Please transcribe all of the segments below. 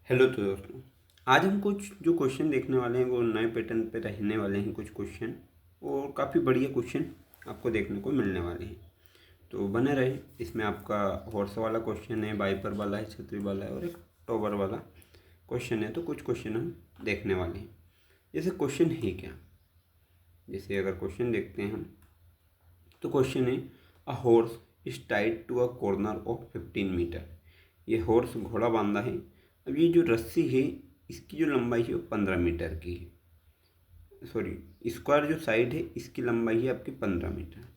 Hello तो दोस्तों, आज हम कुछ जो क्वेश्चन देखने वाले हैं वो नए पैटर्न पे रहने वाले हैं। कुछ क्वेश्चन और काफ़ी बढ़िया क्वेश्चन आपको देखने को मिलने वाले हैं, तो बने रहे। इसमें आपका हॉर्स वाला क्वेश्चन है, वाइपर वाला है, छतरी वाला है और एक टॉवर वाला क्वेश्चन है। तो कुछ क्वेश्चन हम देखने वाले हैं। जैसे क्वेश्चन है क्या, जैसे अगर क्वेश्चन देखते हैं हम, तो क्वेश्चन है a horse is tied to a corner of 15 metre. ये हॉर्स घोड़ा बांधा है। अब ये जो रस्सी है इसकी जो लंबाई है वो 15 मीटर की है। सॉरी, स्क्वायर जो साइड है इसकी लंबाई है आपकी 15 मीटर।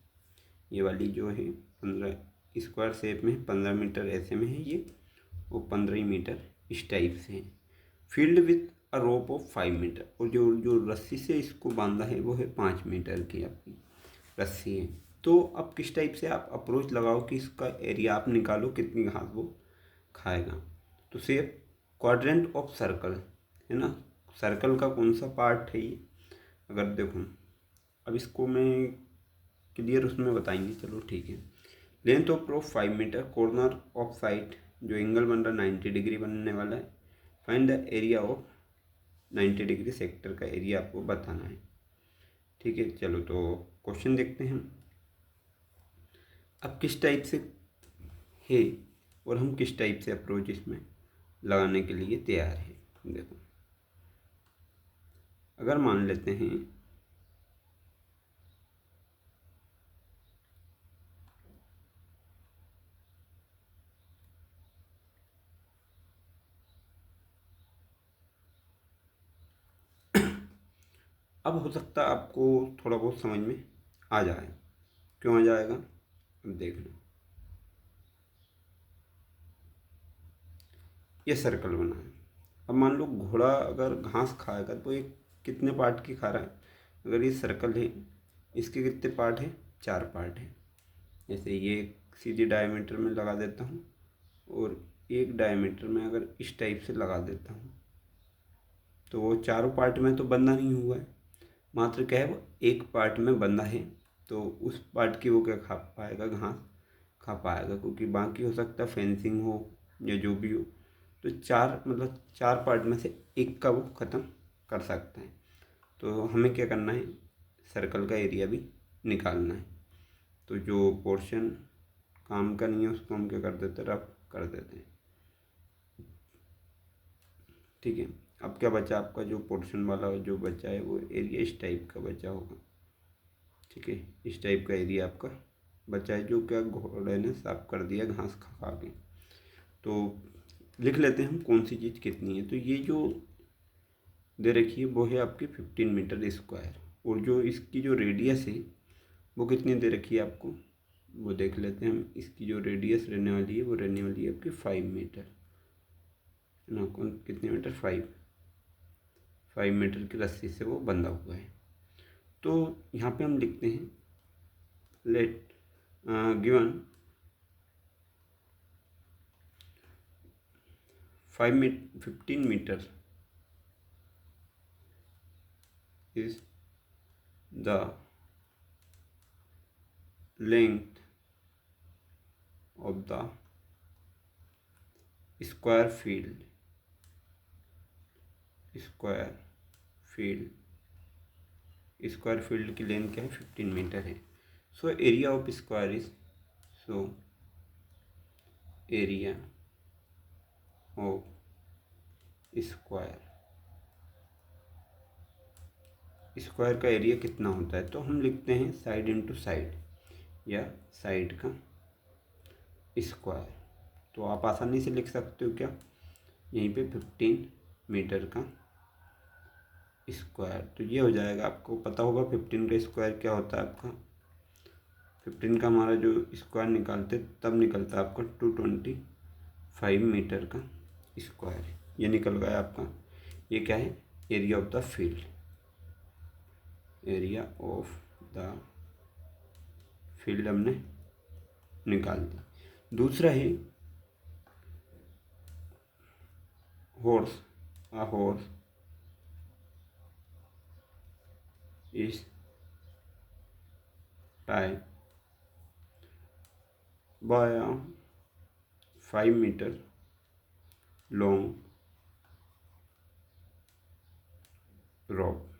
ये वाली जो है 15 स्क्वायर शेप में 15 मीटर ऐसे में है ये, वो 15 मीटर इस टाइप से है। Field with a rope of 5 metre, और जो जो रस्सी से इसको बांधा है वो है 5 मीटर की आपकी रस्सी है। तो अब किस टाइप से आप अप्रोच लगाओ कि इसका एरिया आप निकालो कितनी घास वो खाएगा। तो शेप क्वाड्रेंट ऑफ सर्कल है ना, सर्कल का कौन सा पार्ट है ये, अगर देखो अब इसको मैं क्लियर उसमें बताएंगे। चलो ठीक है। Length of proof 5 metre, corner of side जो एंगल बन रहा 90 डिग्री बनने वाला है। Find the area of 90 degree sector का एरिया आपको बताना है। ठीक है, चलो तो क्वेश्चन देखते हैं हम। अब किस टाइप से है और हम किस टाइप से अप्रोच इसमें लगाने के लिए तैयार है। देखो, अगर मान लेते हैं अब हो सकता है आपको थोड़ा बहुत समझ में आ जाए। क्यों आ जाएगा, अब देखना। ये सर्कल बना है। अब मान लो घोड़ा अगर घास खाएगा तो ये कितने पार्ट की खा रहा है। अगर ये सर्कल है, इसके कितने पार्ट हैं, 4 पार्ट हैं। जैसे ये एक सीधे डायमीटर में लगा देता हूँ और एक डायमीटर में अगर इस टाइप से लगा देता हूँ, तो वो चारों पार्ट में तो बंधा नहीं हुआ है, मात्र क्या है वो एक पार्ट में बंधा है। तो उस पार्ट की वो क्या खा पाएगा, घास खा पाएगा, क्योंकि बाकी हो सकता है फेंसिंग हो या जो भी हो। तो चार मतलब 4 पार्ट में से एक का वो ख़त्म कर सकता है। तो हमें क्या करना है, सर्कल का एरिया भी निकालना है। तो जो पोर्शन काम का नहीं है उसको हम क्या कर देते हैं, रफ कर देते हैं। ठीक है, अब क्या बचा आपका, जो पोर्शन वाला जो बचा है वो एरिया इस टाइप का बचा होगा। ठीक है, इस टाइप का एरिया आपका बचा है, जो क्या घोड़े ने साफ कर दिया घास खा खा के। तो लिख लेते हैं हम कौन सी चीज़ कितनी है। तो ये जो दे रखी है वो है आपकी 15 मीटर स्क्वायर, और जो इसकी जो रेडियस है वो कितनी दे रखी है आपको, वो देख लेते हैं हम। इसकी जो रेडियस रहने वाली है वो रहने वाली है आपकी 5 मीटर, है ना। कौन कितने मीटर, 5 मीटर की रस्सी से वो बंधा हुआ है। तो यहाँ पे हम लिखते हैं let given 15 metre is the length of the square field square field की लेंथ क्या है, 15 मीटर है। So area of square is, so area of square का एरिया कितना होता है। तो हम लिखते हैं साइड इंटू साइड, या साइड का स्क्वायर। तो आप आसानी से लिख सकते हो क्या, यहीं पे 15 मीटर का स्क्वायर। तो ये हो जाएगा, आपको पता होगा 15 का स्क्वायर क्या होता है आपका। 15 का हमारा जो स्क्वायर निकालते तब निकलता है आपका 225 मीटर का स्क्वायर। ये निकल गया आपका। ये क्या है, area of the field, area of the field हमने निकाल दी। दूसरा है horse, a horse is tied by a 5 meter long रॉप,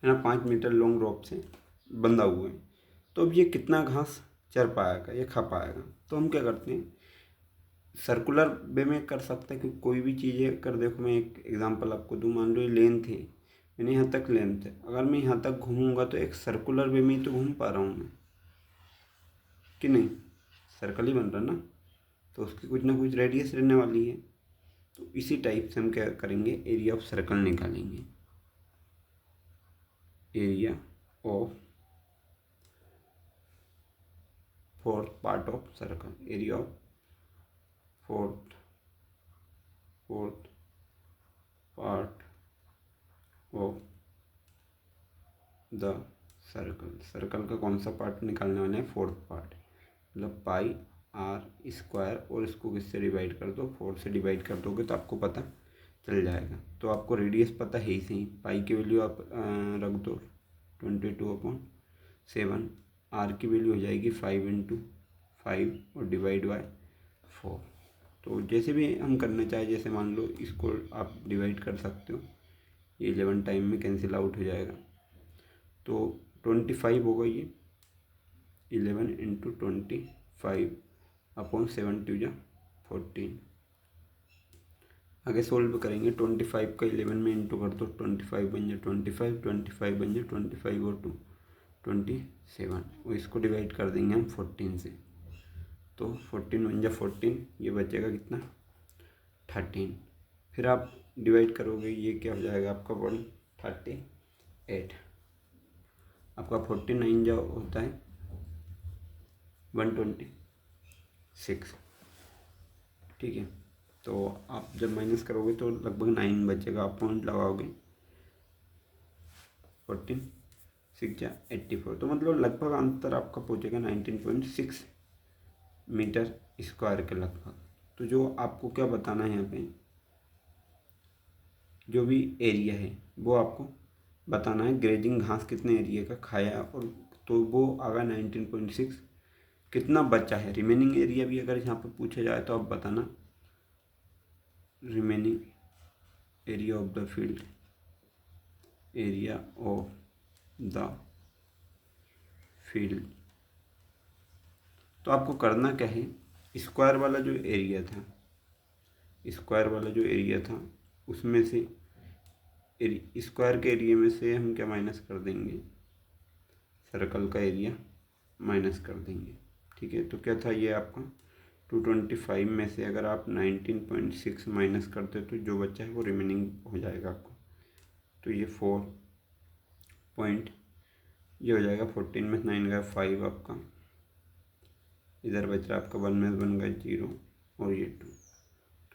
है ना, 5 मीटर लॉन्ग रॉप से बंधा हुआ है। तो अब ये कितना घास चर पाएगा या खा पाएगा? तो हम क्या करते हैं, सर्कुलर वे में कर सकते हैं, कि कोई भी चीज़ें कर, देखो मैं एक एग्जांपल आपको दूँ, मान लो ये लेंथ है, मैंने यहाँ तक लेंथ है, अगर मैं यहाँ तक घूमूंगा तो एक सर्कुलर वे में ही तो घूम पा रहा हूँ मैं, कि नहीं? सर्कल ही बन रहा ना, तो उसकी कुछ ना कुछ रेडियस रहने वाली है। तो इसी टाइप से हम क्या करेंगे, एरिया ऑफ सर्कल निकालेंगे। Area of fourth part of circle, area of fourth part of the circle. Circle का कौन सा पार्ट निकालने वाले हैं? फोर्थ पार्ट, मतलब पाई आर स्क्वायर, और इसको किससे डिवाइड कर दो? 4 से डिवाइड कर दोगे तो आपको पता चल जाएगा। तो आपको रेडियस पता है ही सही, पाई की वैल्यू आप रख दो 22/7, आर की वैल्यू हो जाएगी 5 और डिवाइड बाय 4। तो जैसे भी हम करना चाहे, जैसे मान लो इसको आप डिवाइड कर सकते हो, ये 11 टाइम में कैंसिल आउट हो जाएगा, तो 25 होगा ये, 11 इंटू 25/7 आगे सोल्व करेंगे। 25 का 11 में इंटू कर दो, 25 बन जाए 25, 25 बन जाए 25 और 2 27, और इसको डिवाइड कर देंगे हम 14 से, तो 14 बन जाए 14, ये बचेगा कितना? 13। फिर आप डिवाइड करोगे, ये क्या हो जाएगा आपका 138, आपका 49 जो होता है 126, ठीक है। तो आप जब माइनस करोगे तो लगभग 9 बचेगा, आप पॉइंट लगाओगे, 14 6 जा 84, तो मतलब लगभग अंतर आपका पहुँचेगा 19.6 मीटर स्क्वायर के लगभग। तो जो आपको क्या बताना है यहाँ पे, जो भी एरिया है वो आपको बताना है, ग्रेजिंग घास कितने एरिया का खाया, और तो वो आगा 19.6, कितना बचा है रिमेनिंग एरिया भी अगर यहाँ पे पूछा जाए तो आप बताना, remaining area of the field, area of the field. तो आपको करना क्या है, स्क्वायर वाला जो एरिया था, स्क्वायर वाला जो एरिया था उसमें से स्क्वायर के एरिया में से हम क्या माइनस कर देंगे, सर्कल का एरिया माइनस कर देंगे, ठीक है। तो क्या था ये आपका 225 में से अगर आप 19.6 माइनस करते तो जो बचा है वो रिमेनिंग हो जाएगा आपको, तो ये 4 पॉइंट, ये हो जाएगा 14 में 9 गया 5 आपका, इधर बच रहा आपका 1 में 1 गया 0 और ये 2,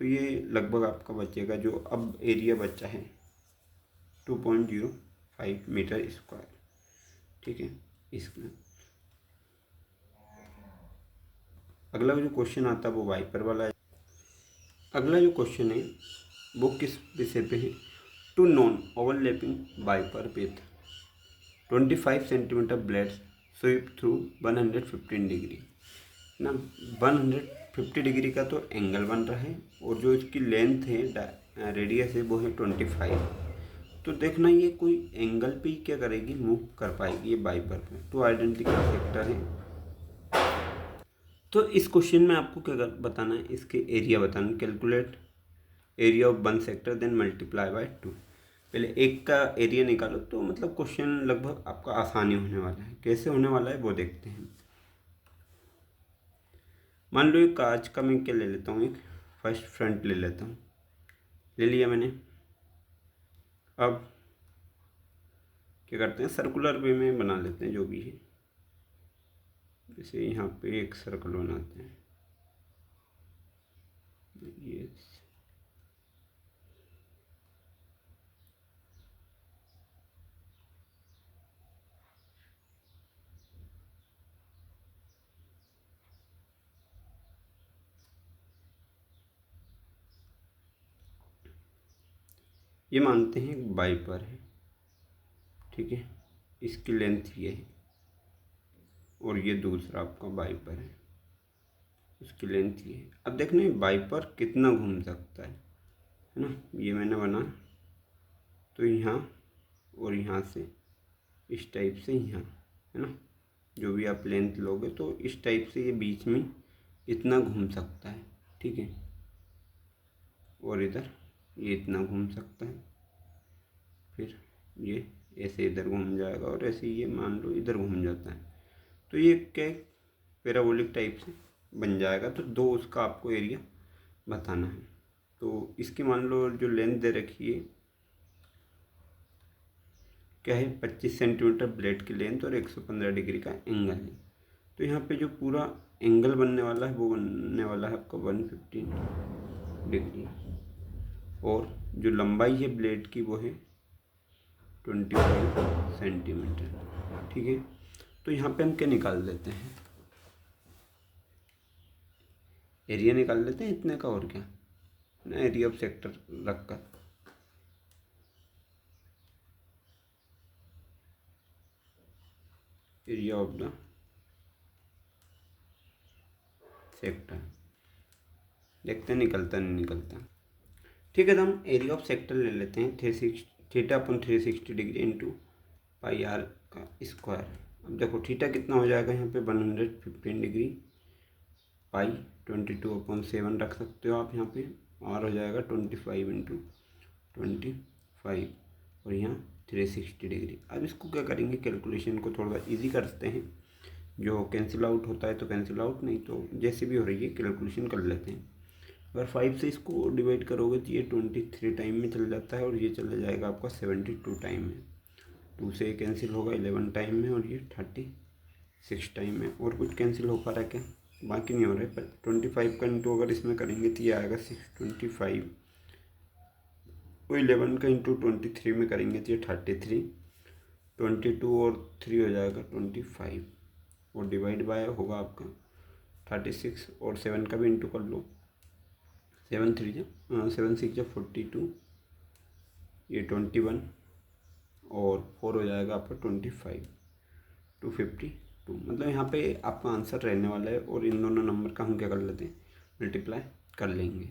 तो ये लगभग आपका बचेगा जो अब एरिया बचा है 2.05 मीटर स्क्वायर, ठीक है। इसमें अगला जो क्वेश्चन आता है वो वाइपर वाला है। अगला जो क्वेश्चन है वो किस विषय पे है, two non overlapping wiper with 25 centimetre blades sweep through 115 degree ना, 150 डिग्री का तो एंगल बन रहा है, और जो इसकी लेंथ है रेडियस है वो है 25। तो देखना ये कोई एंगल पे ही क्या करेगी, मूव कर पाएगी ये वाइपर पे, तो आइडेंटिकल सेक्टर है। तो इस क्वेश्चन में आपको क्या बताना है, इसके एरिया बताना, calculate area of 1 sector then multiply by 2। पहले एक का एरिया निकालो, तो मतलब क्वेश्चन लगभग आपका आसानी होने वाला है। कैसे होने वाला है वो देखते हैं। मान लो एक कांच का मैं क्या ले लेता हूँ, एक फर्स्ट फ्रंट ले लेता हूँ, ले लिया मैंने। अब क्या करते हैं, सर्कुलर वे में बना लेते हैं जो भी है, जैसे यहाँ पे एक सर्कल बनाते हैं, ये मानते हैं वाइपर है, ठीक है, इसकी लेंथ ये है, और ये दूसरा आपका वाइपर है, उसकी लेंथ ये है। अब देखना है वाइपर कितना घूम सकता है, है ना। ये मैंने बना तो यहाँ और यहाँ से इस टाइप से यहाँ, है ना, जो भी आप लेंथ लोगे तो इस टाइप से ये बीच में इतना घूम सकता है, ठीक है। और इधर ये इतना घूम सकता है, फिर ये ऐसे इधर घूम जाएगा और ऐसे ये मान लो इधर घूम जाता है। तो ये क्या पैराबोलिक टाइप से बन जाएगा। तो दो उसका आपको एरिया बताना है। तो इसकी मान लो जो लेंथ दे रखी है क्या है, 25 सेंटीमीटर ब्लेड की लेंथ और 115 डिग्री का एंगल है। तो यहाँ पे जो पूरा एंगल बनने वाला है वो बनने वाला है आपका 115 डिग्री, और जो लंबाई है ब्लेड की वो है 25 सेंटीमीटर, ठीक है। तो यहाँ पे हम क्या निकाल लेते हैं, एरिया निकाल लेते हैं इतने का, और क्या ना, एरिया ऑफ सेक्टर रख कर एरिया ऑफ द सेक्टर, देखते हैं निकलता नहीं निकलता। ठीक है, तो हम एरिया ऑफ सेक्टर ले लेते हैं थीटा अपन 360 डिग्री इंटू पाई आर का स्क्वायर। अब देखो थीटा कितना हो जाएगा यहाँ पे 115 डिग्री, पाई 22/7 रख सकते हो आप यहाँ पे, आर हो जाएगा 25 इंटू 25 और यहाँ 360 डिग्री। अब इसको क्या करेंगे, कैलकुलेशन को थोड़ा इजी करते हैं, जो कैंसिल आउट होता है तो कैंसिल आउट, नहीं तो जैसे भी हो रही है कैलकुलेशन कर लेते हैं। अगर 5 से इसको डिवाइड करोगे तो ये 23 टाइम में चल जाता है और ये चला जाएगा आपका 72 टाइम में। 2 से कैंसिल होगा 11 टाइम में और ये 36 टाइम में। और कुछ कैंसिल हो पा रहा है क्या, बाकी नहीं हो रहा है। पर 25 का इंटू अगर इसमें करेंगे तो ये आएगा 625, और 11 का इंटू 23 में करेंगे तो ये 33, 22 और 3 हो जाएगा 25, और डिवाइड बाय होगा आपका 36, और 7 का भी इंटू कर लो, 7 6 जा 42, ये 21 और 4 हो जाएगा आपका 25, 252। मतलब यहाँ पे आपका आंसर रहने वाला है। और इन दोनों नंबर का हम क्या कर लेते हैं, मल्टीप्लाई कर लेंगे,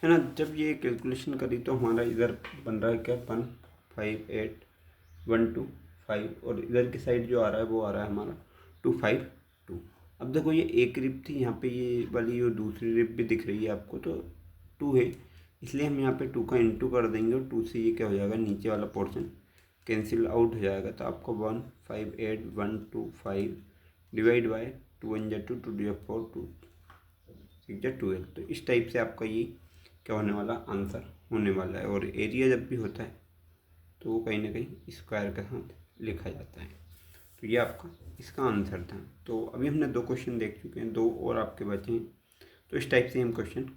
है ना। जब ये कैलकुलेशन करी तो हमारा इधर बन रहा है क्या 158,125, और इधर की साइड जो आ रहा है वो आ रहा है हमारा 252। अब देखो ये एक रिप थी, यहाँ पे ये वाली जो दूसरी रिप भी दिख रही है आपको, तो 2 है, इसलिए हम यहाँ पे 2 का इंटू कर देंगे और 2 से ये क्या हो जाएगा, नीचे वाला पोर्शन कैंसिल आउट हो जाएगा। तो आपको 158,125 डिवाइड बाय 2 1 जा 2 2 जा 4 2 6 जा 12। तो इस टाइप से आपका ये क्या होने वाला, आंसर होने वाला है। और एरिया जब भी होता है तो वो कहीं ना कहीं स्क्वायर के साथ लिखा जाता है। तो ये आपका इसका आंसर था। तो अभी हमने 2 क्वेश्चन देख चुके हैं, 2 और आपके बचे हैं। तो इस टाइप से हम क्वेश्चन